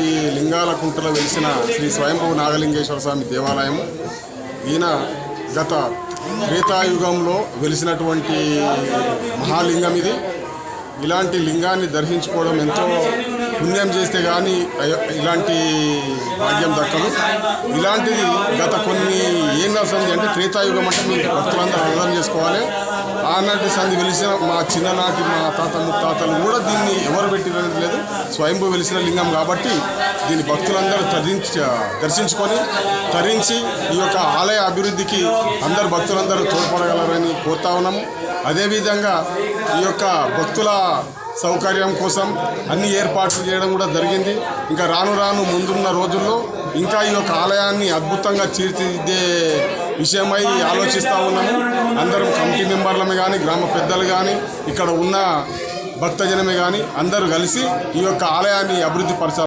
ఈ లింగాల కుంటలో వెలిసిన శ్రీ స్వయంభూ నాగలింగేశ్వర స్వామి దేవాలయం ఈయన గత త్రేతాయుగంలో వెలిసినటువంటి మహాలింగం ఇది. ఇలాంటి లింగాన్ని దర్శించుకోవడం ఎంతో పుణ్యం చేస్తే కానీ ఇలాంటి భాగ్యం దక్కదు. ఇలాంటిది గత కొన్ని ఏం సంధి అంటే త్రేతాయుగం అంటే మీరు భక్తులందరూ అర్థం చేసుకోవాలి. ఆనాటి సంధి వెలిసిన మా చిన్ననాటి మా తాత ముత్తాతలు కూడా దీన్ని ఎవరు పెట్టినది లేదు. స్వయంభూ వెలిసిన లింగం కాబట్టి దీన్ని భక్తులందరూ దర్శించుకొని తరించి ఈ యొక్క ఆలయ అభివృద్ధికి అందరు భక్తులందరూ తోడ్పడగలరని కోరుతా ఉన్నాము. అదేవిధంగా ఈ యొక్క భక్తుల సౌకర్యం కోసం అన్ని ఏర్పాట్లు చేయడం కూడా జరిగింది. ఇంకా రాను రాను ముందున్న రోజుల్లో ఇంకా ఈ యొక్క ఆలయాన్ని అద్భుతంగా తీర్చిదిద్దే విషయమై ఆలోచిస్తూ ఉన్నాము. అందరం కమిటీ మెంబర్లమే కానీ గ్రామ పెద్దలు కానీ ఇక్కడ ఉన్న భక్తజనమే కానీ అందరూ కలిసి ఈ యొక్క ఆలయాన్ని అభివృద్ధి పరచాలి.